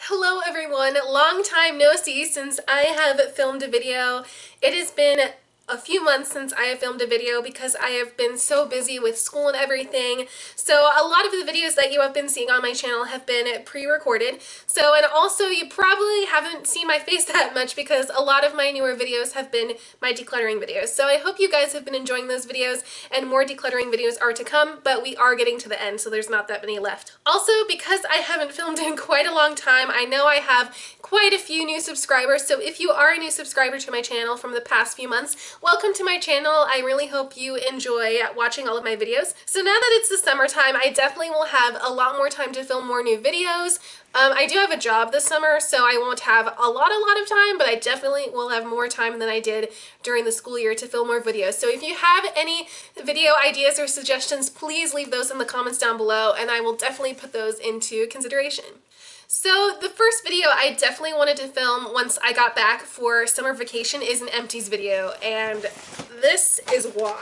Hello everyone, long time no see since I have filmed a video. It has been a few months since I have filmed a video because I have been so busy with school and everything. So a lot of the videos that you have been seeing on my channel have been pre-recorded. And also you probably haven't seen my face that much because a lot of my newer videos have been my decluttering videos. So I hope you guys have been enjoying those videos and more decluttering videos are to come, but we are getting to the end, so there's not that many left. Also, because I haven't filmed in quite a long time, I know I have quite a few new subscribers, so if you are a new subscriber to my channel from the past few months, welcome to my channel. I really hope you enjoy watching all of my videos. So now that it's the summertime, I definitely will have a lot more time to film more new videos. I do have a job this summer, so I won't have a lot of time, but I definitely will have more time than I did during the school year to film more videos. So if you have any video ideas or suggestions, please leave those in the comments down below, and I will definitely put those into consideration. So the first video I definitely wanted to film once I got back for summer vacation is an empties video, and this is why.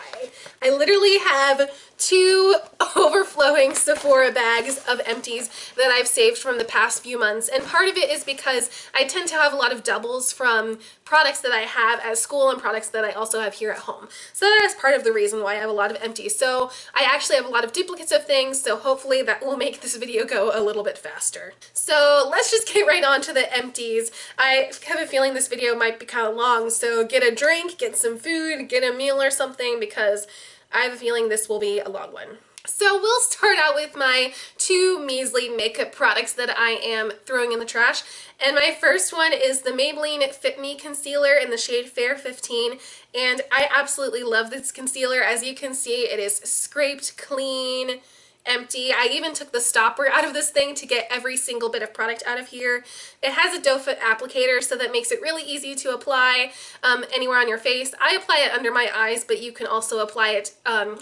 I literally have 2 overflowing Sephora bags of empties that I've saved from the past few months, and part of it is because I tend to have a lot of doubles from products that I have at school and products that I also have here at home. So that is part of the reason why I have a lot of empties. So I actually have a lot of duplicates of things, so hopefully that will make this video go a little bit faster. So let's just get right on to the empties. I have a feeling this video might be kind of long, so get a drink, get some food, get a meal or something, because I have a feeling this will be a long one. So we'll start out with my 2 measly makeup products that I am throwing in the trash. And my first one is the Maybelline Fit Me Concealer in the shade Fair 15. And I absolutely love this concealer. As you can see, it is scraped clean, empty. I even took the stopper out of this thing to get every single bit of product out of here. It has a doe foot applicator, so that makes it really easy to apply anywhere on your face. I apply it under my eyes, but you can also apply it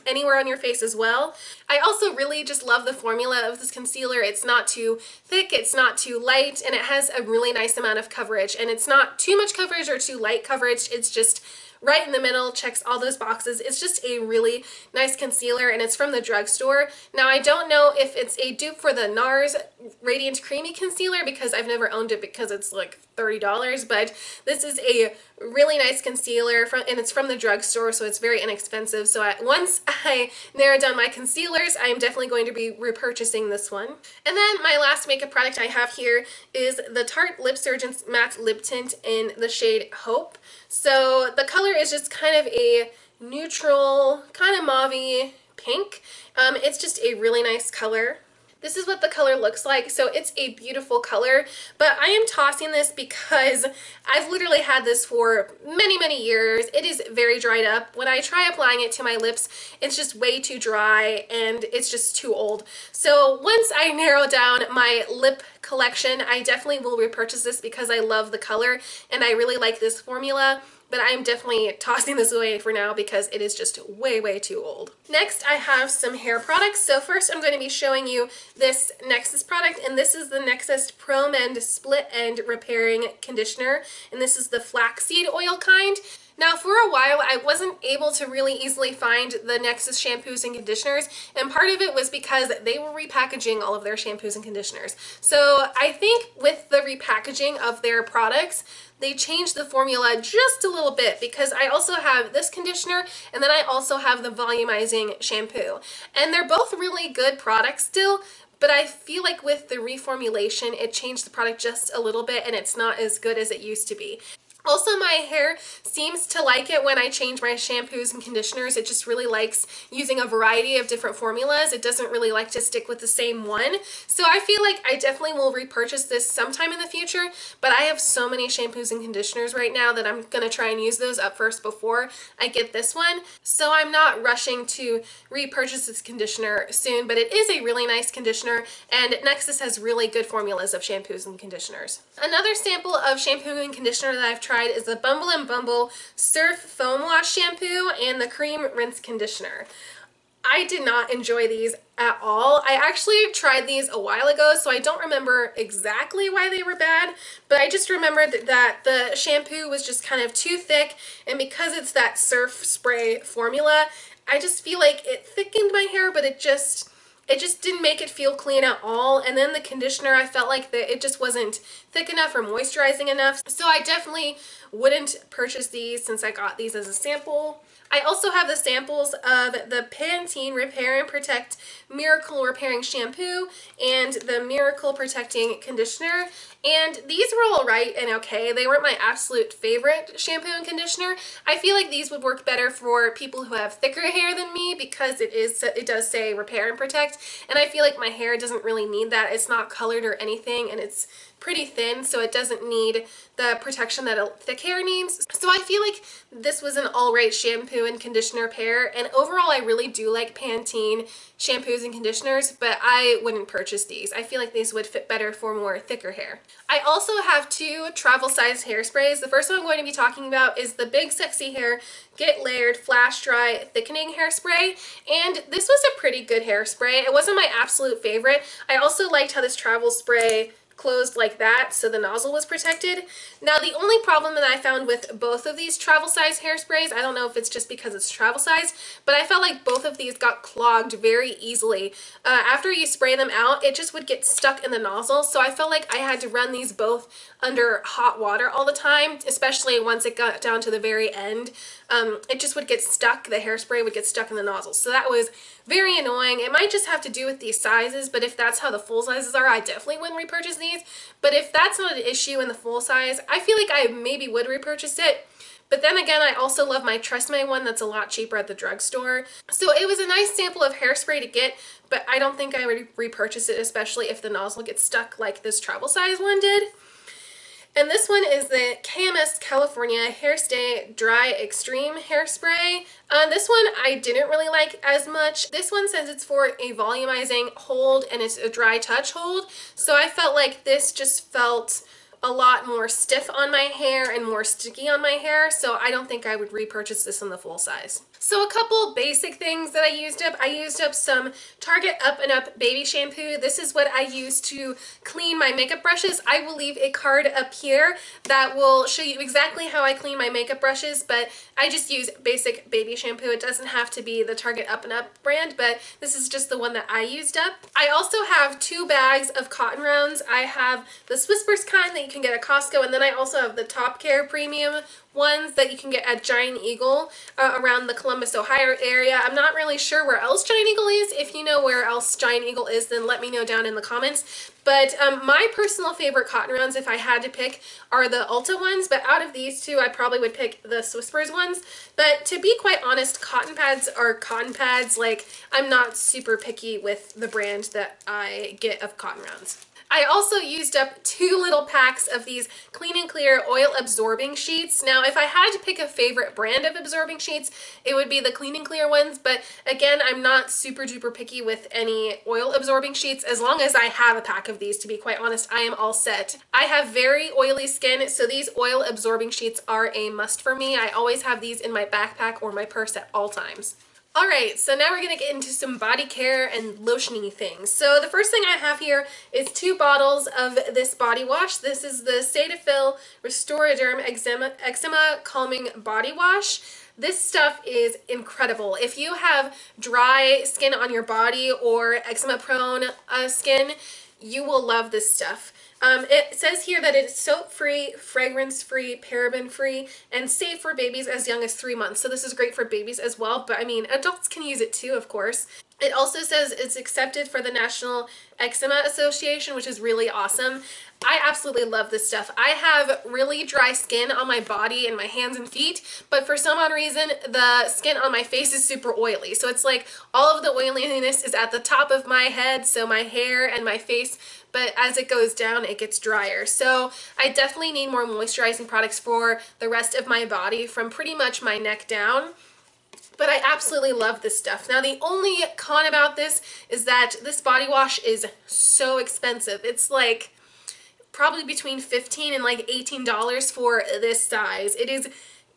anywhere on your face as well. I also really just love the formula of this concealer. It's not too thick, it's not too light, and it has a really nice amount of coverage. And it's not too much coverage or too light coverage, it's just right in the middle, checks all those boxes. It's just a really nice concealer, and it's from the drugstore. Now, I don't know if it's a dupe for the NARS Radiant Creamy Concealer because I've never owned it because it's like $30, but this is a really nice concealer and it's from the drugstore, so it's very inexpensive. So once I narrow down my concealers, I am definitely going to be repurchasing this one. And then my last makeup product I have here is the Tarte Lip Surgeon's Matte Lip Tint in the shade Hope. So the color is just kind of a neutral, kind of mauve-y pink. It's just a really nice color. This is what the color looks like, so it's a beautiful color, but I am tossing this because I've literally had this for many years. It is very dried up. When I try applying it to my lips, it's just way too dry and it's just too old. So once I narrow down my lip collection, I definitely will repurchase this because I love the color and I really like this formula. But I'm definitely tossing this away for now because it is just way too old. Next, I have some hair products. So first, I'm going to be showing you this Nexxus product, and this is the Nexxus Pro Mend Split End Repairing Conditioner, and this is the flaxseed oil kind. Now, for a while, I wasn't able to really easily find the Nexxus shampoos and conditioners, and part of it was because they were repackaging all of their shampoos and conditioners. So I think with the repackaging of their products, they changed the formula just a little bit because I also have this conditioner and then I also have the volumizing shampoo. And they're both really good products still, but I feel like with the reformulation, it changed the product just a little bit and it's not as good as it used to be. Also, my hair seems to like it when I change my shampoos and conditioners. It just really likes using a variety of different formulas. It doesn't really like to stick with the same one. So I feel like I definitely will repurchase this sometime in the future, but I have so many shampoos and conditioners right now that I'm going to try and use those up first before I get this one. So I'm not rushing to repurchase this conditioner soon, but it is a really nice conditioner, and Nexxus has really good formulas of shampoos and conditioners. Another sample of shampoo and conditioner that I've tried is the Bumble and Bumble Surf Foam Wash Shampoo and the Cream Rinse Conditioner. I did not enjoy these at all. I actually tried these a while ago, so I don't remember exactly why they were bad, but I just remembered that the shampoo was just kind of too thick, and because it's that surf spray formula, I just feel like it thickened my hair, but it just it just didn't make it feel clean at all. And then the conditioner, I felt like it just wasn't thick enough or moisturizing enough. So I definitely wouldn't purchase these since I got these as a sample. I also have the samples of the Pantene Repair and Protect Miracle Repairing Shampoo and the Miracle Protecting Conditioner. And these were all right and okay. They weren't my absolute favorite shampoo and conditioner. I feel like these would work better for people who have thicker hair than me because it does say repair and protect. And I feel like my hair doesn't really need that. It's not colored or anything, and it's pretty thin, so it doesn't need the protection that a thick hair needs. So I feel like this was an alright shampoo and conditioner pair, and overall I really do like Pantene shampoos and conditioners, but I wouldn't purchase these. I feel like these would fit better for more thicker hair. I also have two travel size hairsprays. The first one I'm going to be talking about is the Big Sexy Hair Get Layered Flash Dry Thickening Hairspray, and this was a pretty good hairspray. It wasn't my absolute favorite. I also liked how this travel spray closed like that, so the nozzle was protected. Now, the only problem that I found with both of these travel size hairsprays, I don't know if it's just because it's travel size, but I felt like both of these got clogged very easily. After you spray them out, it just would get stuck in the nozzle, so I felt like I had to run these both under hot water all the time, especially once it got down to the very end. It just would get stuck, the hairspray would get stuck in the nozzle, so that was very annoying. It might just have to do with these sizes, but if that's how the full sizes are, I definitely wouldn't repurchase these. But if that's not an issue in the full size, I feel like I maybe would repurchase it. But then again, I also love my Tresemme one that's a lot cheaper at the drugstore. So it was a nice sample of hairspray to get, but I don't think I would repurchase it, especially if the nozzle gets stuck like this travel size one did. And this one is the KMS California Hairstay Dry Extreme Hairspray. This one I didn't really like as much. This one says it's for a volumizing hold and it's a dry touch hold. So I felt like this just felt a lot more stiff on my hair and more sticky on my hair, so I don't think I would repurchase this in the full size. So a couple basic things that I used up. I used up some Target Up and Up baby shampoo. This is what I use to clean my makeup brushes. I will leave a card up here that will show you exactly how I clean my makeup brushes, but I just use basic baby shampoo. It doesn't have to be the Target Up and Up brand, but this is just the one that I used up. I also have 2 bags of cotton rounds. I have the Whispers kind that you can get at Costco, and then I also have the Top Care Premium ones that you can get at Giant Eagle around the Columbus, Ohio area. I'm not really sure where else Giant Eagle is. If you know where else Giant Eagle is, then let me know down in the comments. But my personal favorite cotton rounds, if I had to pick, are the Ulta ones. But out of these two, I probably would pick the Whispers ones. But to be quite honest, cotton pads are cotton pads. Like, I'm not super picky with the brand that I get of cotton rounds. I also used up 2 little packs of these Clean and Clear oil absorbing sheets. Now, if I had to pick a favorite brand of absorbing sheets, it would be the Clean and Clear ones, but again, I'm not super duper picky with any oil absorbing sheets. As long as I have a pack of these, to be quite honest, I am all set. I have very oily skin, so these oil absorbing sheets are a must for me. I always have these in my backpack or my purse at all times. Alright, so now we're going to get into some body care and lotiony things. So the first thing I have here is 2 bottles of this body wash. This is the Cetaphil Restoraderm Eczema Calming Body Wash. This stuff is incredible. If you have dry skin on your body or eczema prone skin, you will love this stuff. It says here that it's soap-free, fragrance-free, paraben-free, and safe for babies as young as 3 months. So this is great for babies as well, but I mean, adults can use it too, of course. It also says it's accepted for the National Eczema Association, which is really awesome. I absolutely love this stuff. I have really dry skin on my body and my hands and feet, but for some odd reason, the skin on my face is super oily. So it's like all of the oiliness is at the top of my head, so my hair and my face, but as it goes down, it gets drier. So I definitely need more moisturizing products for the rest of my body from pretty much my neck down. But I absolutely love this stuff. Now, the only con about this is that this body wash is so expensive. It's like probably between $15 and like $18 for this size. It is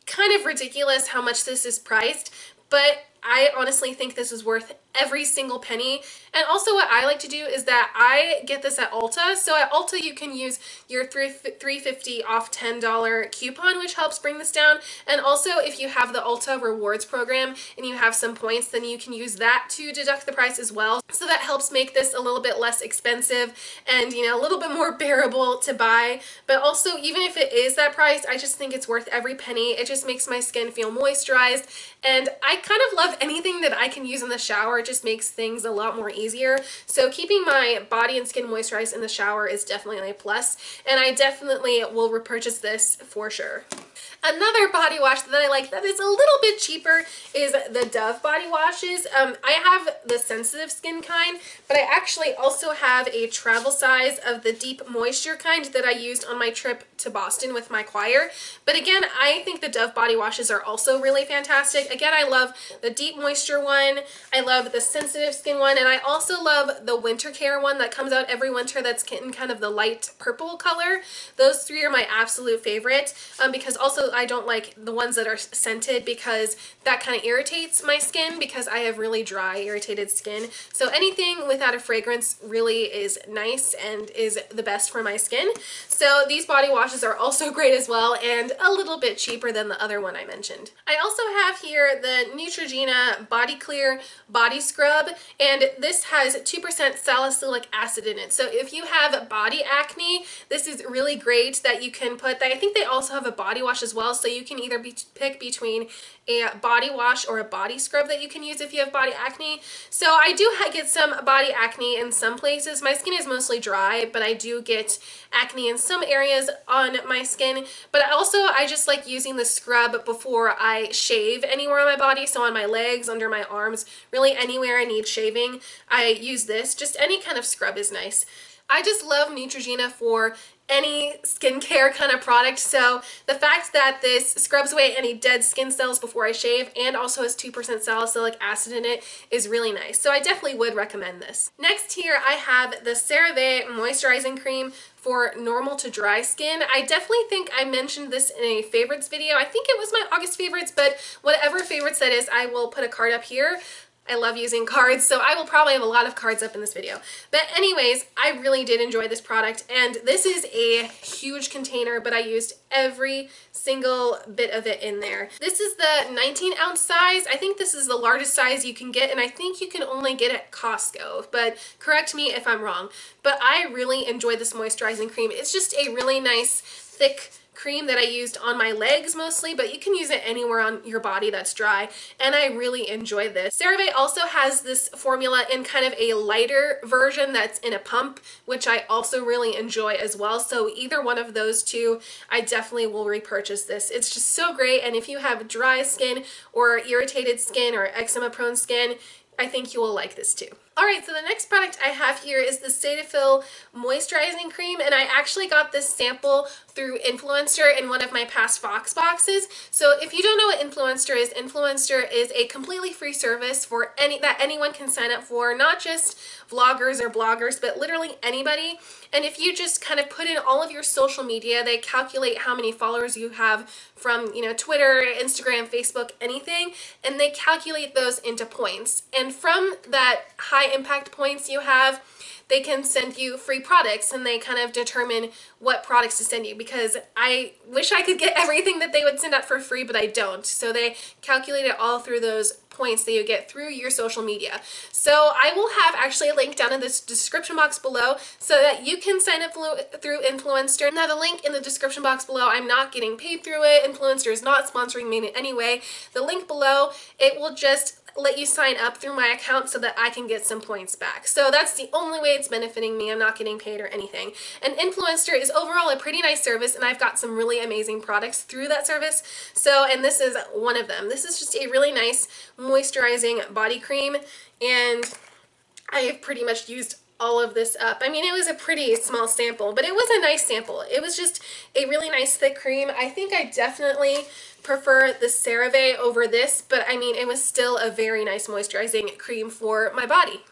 kind of ridiculous how much this is priced, but I honestly think this is worth every single penny. And also what I like to do is that I get this at Ulta. So at Ulta you can use your $3.50 off $10 coupon, which helps bring this down. And also if you have the Ulta rewards program and you have some points, then you can use that to deduct the price as well. So that helps make this a little bit less expensive and, you know, a little bit more bearable to buy. But also, even if it is that price, I just think it's worth every penny. It just makes my skin feel moisturized, and I kind of love anything that I can use in the shower. It just makes things a lot more easier. So keeping my body and skin moisturized in the shower is definitely a plus, and I definitely will repurchase this for sure. Another body wash that I like that is a little bit cheaper is the Dove body washes. I have the sensitive skin kind, but I actually also have a travel size of the deep moisture kind that I used on my trip to Boston with my choir. But again, I think the Dove body washes are also really fantastic. Again, I love the deep moisture one, I love the sensitive skin one, and I also love the winter care one that comes out every winter that's in kind of the light purple color. Those three are my absolute favorite, because also I don't like the ones that are scented because that kind of irritates my skin because I have really dry, irritated skin. So anything without a fragrance really is nice and is the best for my skin. So these body washes are also great as well and a little bit cheaper than the other one I mentioned. I also have here the Neutrogena Body Clear Body Scrub, and this has 2% salicylic acid in it. So if you have body acne, this is really great that you can put that. I think they also have a body wash as well, so you can either pick between a body wash or a body scrub that you can use if you have body acne. So I do get some body acne in some places. My skin is mostly dry, but I do get acne in some areas on my skin. But also I just like using the scrub before I shave anywhere on my body. So on my legs, under my arms, really anywhere I need shaving, I use this. Just any kind of scrub is nice. I just love Neutrogena for any skincare kind of product. So the fact that this scrubs away any dead skin cells before I shave and also has 2% salicylic acid in it is really nice. So I definitely would recommend this. Next here I have the CeraVe Moisturizing Cream for normal to dry skin. I definitely think I mentioned this in a favorites video. I think it was my August favorites, but whatever favorites that is, I will put a card up here. I love using cards, so I will probably have a lot of cards up in this video. But anyways, I really did enjoy this product, and this is a huge container, but I used every single bit of it in there. This is the 19-ounce size. I think this is the largest size you can get, and I think you can only get it at Costco, but correct me if I'm wrong. But I really enjoyed this moisturizing cream. It's just a really nice, thick cream that I used on my legs mostly, but you can use it anywhere on your body that's dry, and I really enjoy this. CeraVe also has this formula in kind of a lighter version that's in a pump, which I also really enjoy as well. So either one of those two, I definitely will repurchase this. It's just so great, and if you have dry skin or irritated skin or eczema prone skin, I think you will like this too. Alright, so the next product I have here is the Cetaphil Moisturizing Cream, and I actually got this sample through Influencer in one of my past Fox boxes. So if you don't know what Influencer is a completely free service for that anyone can sign up for, not just vloggers or bloggers, but literally anybody. And if you just kind of put in all of your social media, they calculate how many followers you have from, you know, Twitter, Instagram, Facebook, anything, and they calculate those into points. And from that high impact points you have, they can send you free products, and they kind of determine what products to send you, because I wish I could get everything that they would send out for free, but I don't. So they calculate it all through those points that you get through your social media. So I will have actually a link down in the description box below so that you can sign up through Influencer. Now the link in the description box below, I'm not getting paid through it. Influencer is not sponsoring me in any way. The link below, it will just let you sign up through my account so that I can get some points back. So that's the only way it's benefiting me. I'm not getting paid or anything. And Influencer is overall a pretty nice service, and I've got some really amazing products through that service. So, and this is one of them. This is just a really nice moisturizing body cream, and I have pretty much used all of this up. I mean, it was a pretty small sample, but it was a nice sample. It was just a really nice thick cream. I think I definitely prefer the CeraVe over this, but I mean, it was still a very nice moisturizing cream for my body.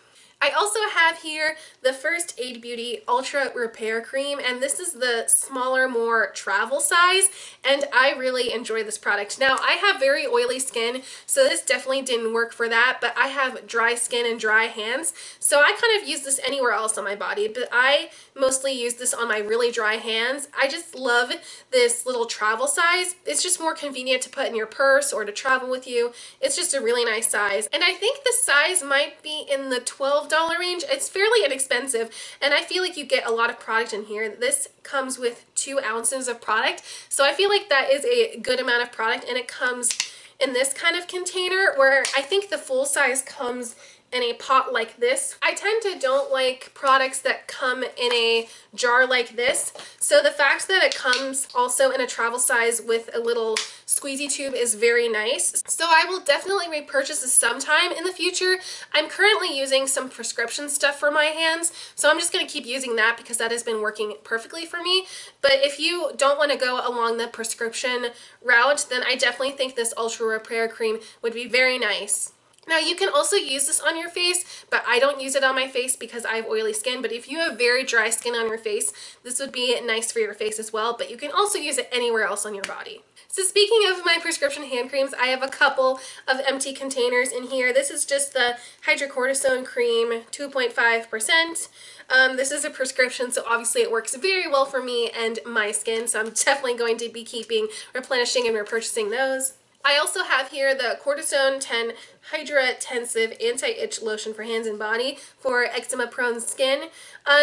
I also have here the First Aid Beauty Ultra Repair Cream, and this is the smaller, more travel size, and I really enjoy this product. Now, I have very oily skin, so this definitely didn't work for that, but I have dry skin and dry hands, so I kind of use this anywhere else on my body, but I mostly use this on my really dry hands. I just love this little travel size. It's just more convenient to put in your purse or to travel with you. It's just a really nice size, and I think the size might be in the $12 range. It's fairly inexpensive, and I feel like you get a lot of product in here. This comes with 2 ounces of product, so I feel like that is a good amount of product, and it comes in this kind of container where I think the full size comes in a pot like this. I tend to don't like products that come in a jar like this, so the fact that it comes also in a travel size with a little squeezy tube is very nice. So I will definitely repurchase this sometime in the future. I'm currently using some prescription stuff for my hands, so I'm just going to keep using that because that has been working perfectly for me. But if you don't want to go along the prescription route, then I definitely think this Ultra Repair Cream would be very nice. Now, you can also use this on your face, but I don't use it on my face because I have oily skin. But if you have very dry skin on your face, this would be nice for your face as well. But you can also use it anywhere else on your body. So speaking of my prescription hand creams, I have a couple of empty containers in here. This is just the hydrocortisone cream, 2.5%. This is a prescription, so obviously it works very well for me and my skin. So I'm definitely going to be replenishing and repurchasing those. I also have here the Cortisone 10 Hydra Tensive Anti-Itch Lotion for hands and body for eczema-prone skin.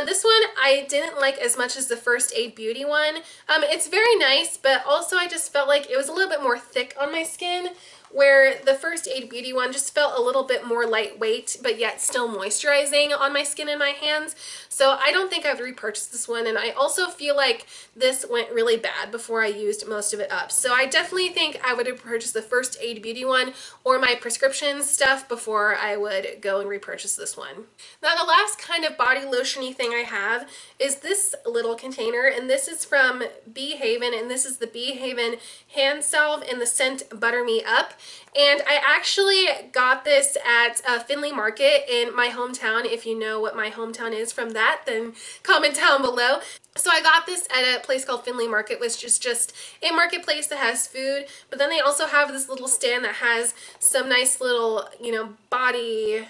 This one I didn't like as much as the First Aid Beauty one. It's very nice, but also I just felt like it was a little bit more thick on my skin, where the First Aid Beauty one just felt a little bit more lightweight, but yet still moisturizing on my skin and my hands. So I don't think I would repurchase this one, and I also feel like this went really bad before I used most of it up. So I definitely think I would have purchased the First Aid Beauty one or my prescription stuff before I would go and repurchase this one. Now, the last kind of body lotion-y thing I have is this little container, and this is from Bee Haven, and this is the Bee Haven hand salve in the scent Butter Me Up. And I actually got this at Findlay Market in my hometown. If you know what my hometown is from that, then comment down below. So I got this at a place called Findlay Market, which is just a marketplace that has food, but then they also have this little stand that has some nice little, body,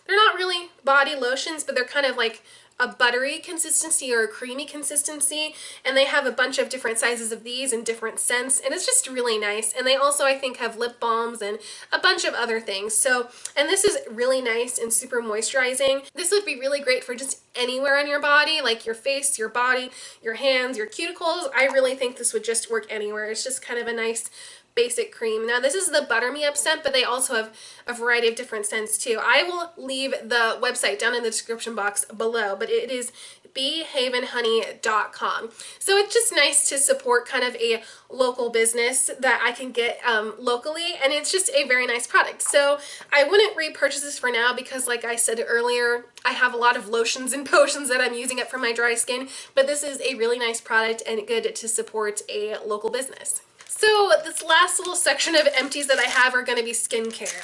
they're not really body lotions, but they're kind of like a buttery consistency or a creamy consistency, and they have a bunch of different sizes of these and different scents, and it's just really nice. And they also, I think, have lip balms and a bunch of other things. So, and this is really nice and super moisturizing. This would be really great for just anywhere on your body, like your face, your body, your hands, your cuticles. I really think this would just work anywhere. It's just kind of a nice basic cream. Now, this is the Butter Me Up scent, but they also have a variety of different scents too. I will leave the website down in the description box below, but it is beehavenhoney.com. So it's just nice to support kind of a local business that I can get locally, and it's just a very nice product. So I wouldn't repurchase this for now because, like I said earlier, I have a lot of lotions and potions that I'm using it for my dry skin, but this is a really nice product and good to support a local business. So this last little section of empties that I have are going to be skincare.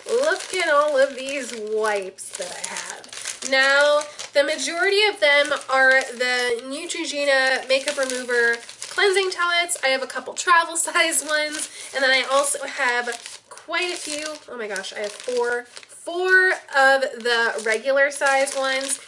Look at all of these wipes that I have. Now, the majority of them are the Neutrogena Makeup Remover Cleansing Towelettes. I have a couple travel size ones, and then I also have quite a few. Oh my gosh, I have four of the regular size ones.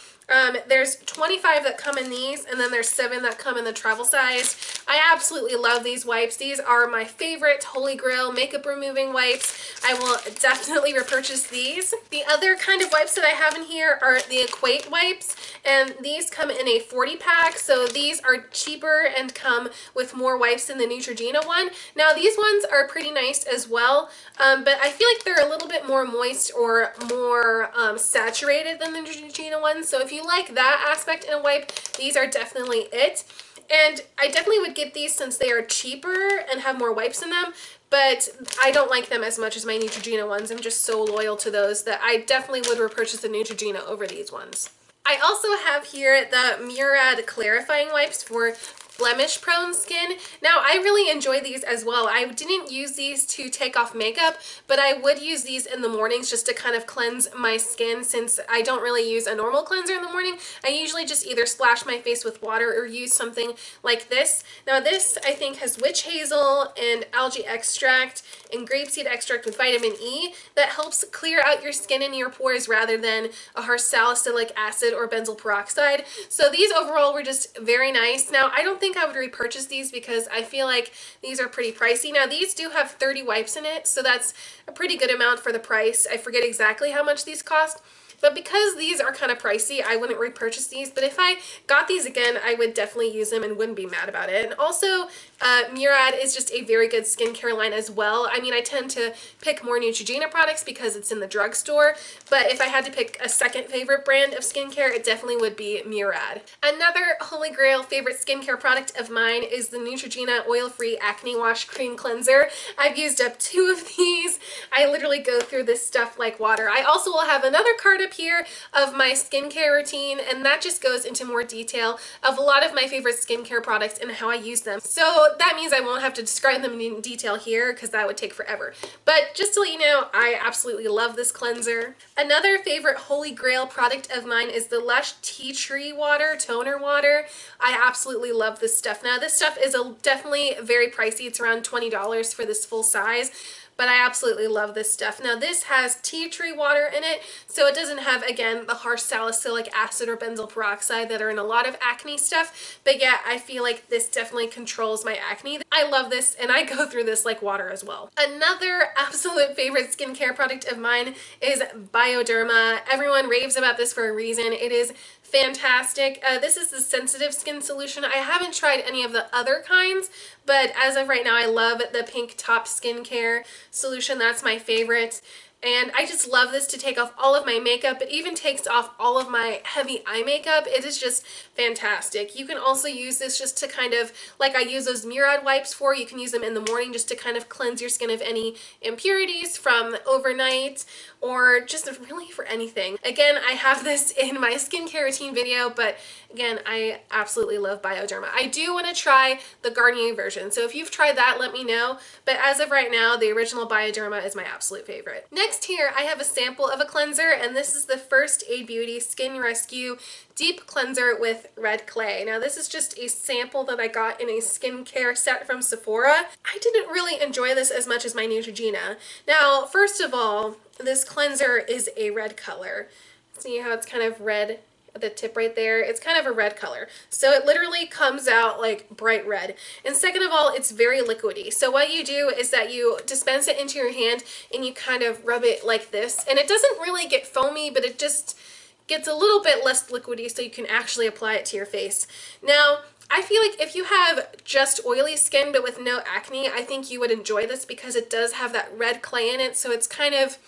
There's 25 that come in these, and then there's 7 that come in the travel size. I absolutely love these wipes. These are my favorite Holy Grail makeup removing wipes. I will definitely repurchase these. The other kind of wipes that I have in here are the Equate wipes, and these come in a 40 pack, so these are cheaper and come with more wipes than the Neutrogena one. Now, these ones are pretty nice as well, but I feel like they're a little bit more moist or more saturated than the Neutrogena ones, so if you like that aspect in a wipe, these are definitely it. And I definitely would get these since they are cheaper and have more wipes in them, but I don't like them as much as my Neutrogena ones. I'm just so loyal to those that I definitely would repurchase the Neutrogena over these ones. I also have here the Murad clarifying wipes for blemish prone skin. Now I really enjoy these as well. I didn't use these to take off makeup, but I would use these in the mornings just to kind of cleanse my skin, since I don't really use a normal cleanser in the morning. I usually just either splash my face with water or use something like this. Now this I think has witch hazel and algae extract and grapeseed extract with vitamin E that helps clear out your skin and your pores rather than a harsh salicylic acid or benzoyl peroxide. So these overall were just very nice. Now I don't think I would repurchase these because I feel like these are pretty pricey. Now these do have 30 wipes in it, so that's a pretty good amount for the price. I forget exactly how much these cost, but because these are kind of pricey, I wouldn't repurchase these. But if I got these again, I would definitely use them and wouldn't be mad about it. And also, Murad is just a very good skincare line as well. I mean, I tend to pick more Neutrogena products because it's in the drugstore, but if I had to pick a second favorite brand of skincare, it definitely would be Murad. Another holy grail favorite skincare product of mine is the Neutrogena Oil-Free Acne Wash Cream Cleanser. I've used up 2 of these. I literally go through this stuff like water. I also will have another card up here of my skincare routine, and that just goes into more detail of a lot of my favorite skincare products and how I use them. So that means I won't have to describe them in detail here because that would take forever. But just to let you know, I absolutely love this cleanser. Another favorite holy grail product of mine is the Lush Tea Tree Water Toner Water. I absolutely love this stuff. Now this stuff is definitely very pricey. It's around $20 for this full size, but I absolutely love this stuff. Now this has tea tree water in it, so it doesn't have, again, the harsh salicylic acid or benzoyl peroxide that are in a lot of acne stuff, but yeah, I feel like this definitely controls my acne. I love this, and I go through this like water as well. Another absolute favorite skincare product of mine is Bioderma. Everyone raves about this for a reason. It is fantastic. This is the sensitive skin solution. I haven't tried any of the other kinds, but as of right now, I love the pink top skincare solution. That's my favorite. And I just love this to take off all of my makeup. It even takes off all of my heavy eye makeup. It is just fantastic. You can also use this just to kind of, like I use those Murad wipes for, you can use them in the morning just to kind of cleanse your skin of any impurities from overnight, or just really for anything. Again, I have this in my skincare routine video, but again, I absolutely love Bioderma. I do want to try the Garnier version, so if you've tried that, let me know. But as of right now, the original Bioderma is my absolute favorite. Next here, I have a sample of a cleanser, and this is the First Aid Beauty Skin Rescue Deep Cleanser with Red Clay. Now this is just a sample that I got in a skincare set from Sephora. I didn't really enjoy this as much as my Neutrogena. Now, first of all, this cleanser is a red color. See how it's kind of red at the tip right there? It's kind of a red color. So it literally comes out like bright red. And second of all, it's very liquidy. So what you do is that you dispense it into your hand and you kind of rub it like this. And it doesn't really get foamy, but it just gets a little bit less liquidy so you can actually apply it to your face. Now, I feel like if you have just oily skin but with no acne, I think you would enjoy this because it does have that red clay in it, so it's kind of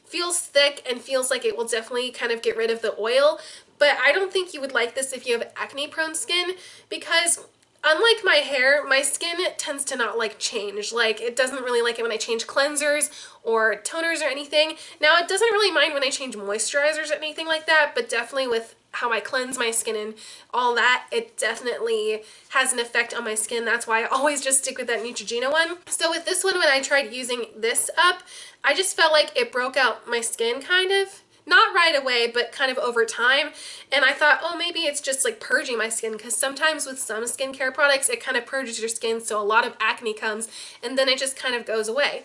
feels thick and feels like it will definitely kind of get rid of the oil. But I don't think you would like this if you have acne prone skin, because unlike my hair, my skin tends to not like change. Like, it doesn't really like it when I change cleansers or toners or anything. Now, it doesn't really mind when I change moisturizers or anything like that, but definitely with how I cleanse my skin and all that, it definitely has an effect on my skin. That's why I always just stick with that Neutrogena one. So with this one, when I tried using this up, I just felt like it broke out my skin kind of. Not right away, but kind of over time. And I thought, oh, maybe it's just like purging my skin, because sometimes with some skincare products, it kind of purges your skin, so a lot of acne comes, and then it just kind of goes away.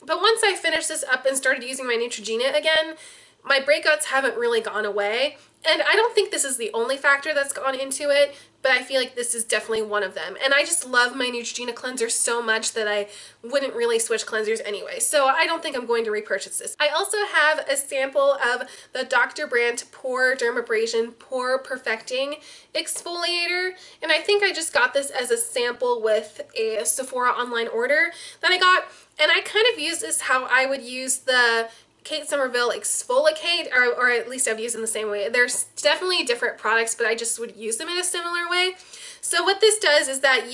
But once I finished this up and started using my Neutrogena again, my breakouts haven't really gone away. And I don't think this is the only factor that's gone into it, but I feel like this is definitely one of them. And I just love my Neutrogena cleanser so much that I wouldn't really switch cleansers anyway. So I don't think I'm going to repurchase this. I also have a sample of the Dr. Brandt Pore Dermabrasion Pore Perfecting Exfoliator. And I think I just got this as a sample with a Sephora online order that I got. And I kind of use this how I would use the Kate Somerville Exfoliate, or at least I've used them the same way. There's definitely different products, but I just would use them in a similar way. So what this does is that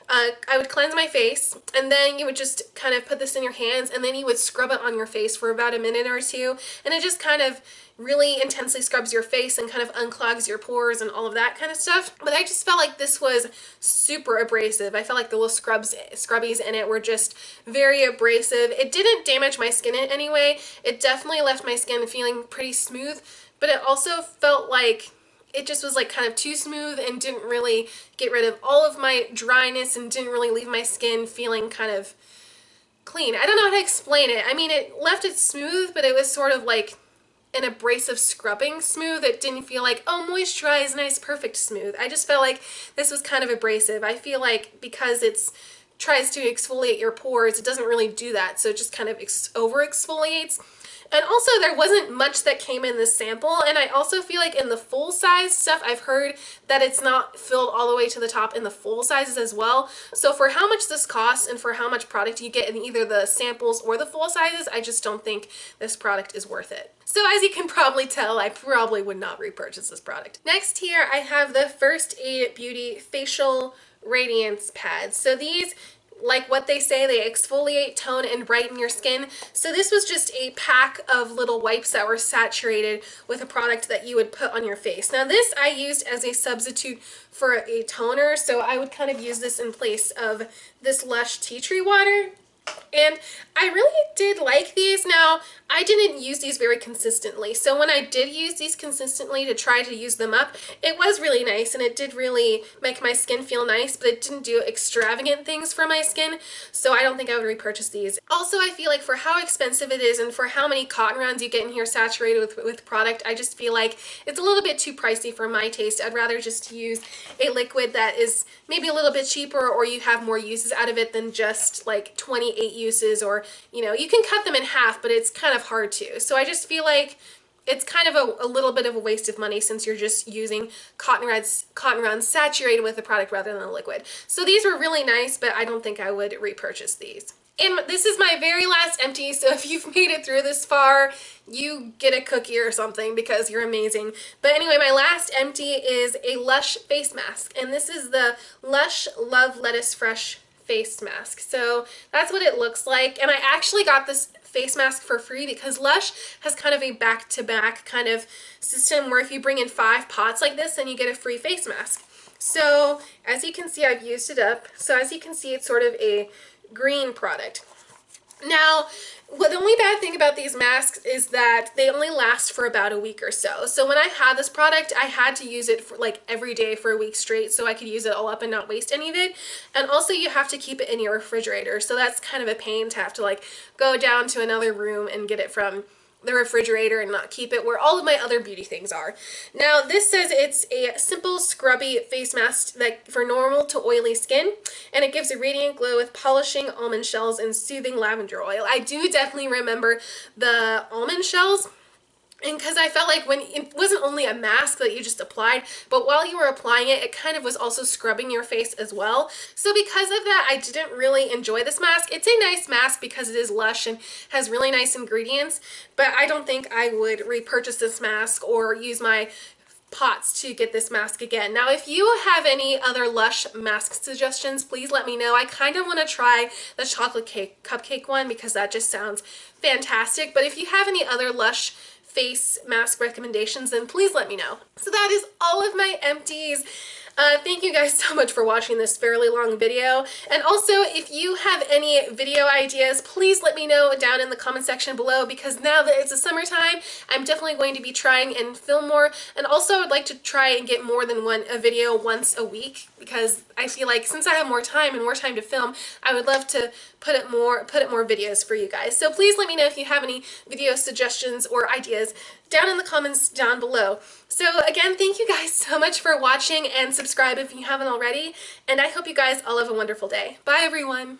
I would cleanse my face, and then you would just kind of put this in your hands, and then you would scrub it on your face for about a minute or two, and it just kind of really intensely scrubs your face and kind of unclogs your pores and all of that kind of stuff. But I just felt like this was super abrasive. I felt like the little scrubbies in it were just very abrasive. It didn't damage my skin in any way. It definitely left my skin feeling pretty smooth, but it also felt like it just was like kind of too smooth and didn't really get rid of all of my dryness and didn't really leave my skin feeling kind of clean. I don't know how to explain it. I mean, it left it smooth, but it was sort of like an abrasive scrubbing smooth. It didn't feel like, oh, moisturize, nice, perfect smooth. I just felt like this was kind of abrasive. I feel like because it's tries to exfoliate your pores, it doesn't really do that, so it just kind of over exfoliates. And also there wasn't much that came in this sample, and I also feel like in the full size stuff, I've heard that it's not filled all the way to the top in the full sizes as well. So for how much this costs and for how much product you get in either the samples or the full sizes, I just don't think this product is worth it. So as you can probably tell, I probably would not repurchase this product. Next here, I have the First Aid Beauty Facial Radiance Pads. So these, like what they say, they exfoliate, tone, and brighten your skin. So this was just a pack of little wipes that were saturated with a product that you would put on your face. Now this I used as a substitute for a toner, so I would kind of use this in place of this Lush tea tree water. And I really did like these. Now, I didn't use these very consistently, so when I did use these consistently to try to use them up, it was really nice and it did really make my skin feel nice, but it didn't do extravagant things for my skin, so I don't think I would repurchase these. Also, I feel like for how expensive it is and for how many cotton rounds you get in here saturated with product, I just feel like it's a little bit too pricey for my taste. I'd rather just use a liquid that is maybe a little bit cheaper, or you have more uses out of it than just like 28 uses, or you can cut them in half, but it's kind of hard to. So I just feel like it's kind of a little bit of a waste of money since you're just using cotton rounds saturated with the product rather than a liquid. So these were really nice, but I don't think I would repurchase these. And this is my very last empty, so if you've made it through this far, you get a cookie or something because you're amazing. But anyway, my last empty is a Lush face mask, and this is the Lush Love Lettuce Fresh face mask. So that's what it looks like, and I actually got this face mask for free because Lush has kind of a back-to-back kind of system where if you bring in 5 pots like this, then you get a free face mask. So as you can see, I've used it up. So as you can see, it's sort of a green product. Now, the only bad thing about these masks is that they only last for about a week or so. So when I had this product, I had to use it for like every day for a week straight so I could use it all up and not waste any of it. And also you have to keep it in your refrigerator. So that's kind of a pain to have to like go down to another room and get it from the refrigerator and not keep it where all of my other beauty things are. Now this says it's a simple scrubby face mask that for normal to oily skin, and it gives a radiant glow with polishing almond shells and soothing lavender oil. I do definitely remember the almond shells, and because I felt like when it wasn't only a mask that you just applied, but while you were applying it, it kind of was also scrubbing your face as well. So because of that, I didn't really enjoy this mask. It's a nice mask because it is Lush and has really nice ingredients, but I don't think I would repurchase this mask or use my pots to get this mask again. Now, if you have any other Lush mask suggestions, please let me know. I kind of want to try the chocolate cake cupcake one because that just sounds fantastic. But if you have any other Lush face mask recommendations, then please let me know. So that is all of my empties. Thank you guys so much for watching this fairly long video. And also, if you have any video ideas, please let me know down in the comment section below, because now that it's the summertime, I'm definitely going to be trying and film more. And also, I would like to try and get more than a video once a week, because I feel like since I have more time and more time to film, I would love to put up more videos for you guys. So please let me know if you have any video suggestions or ideas down in the comments down below. So again, thank you guys so much for watching, and subscribe if you haven't already, and I hope you guys all have a wonderful day. Bye everyone!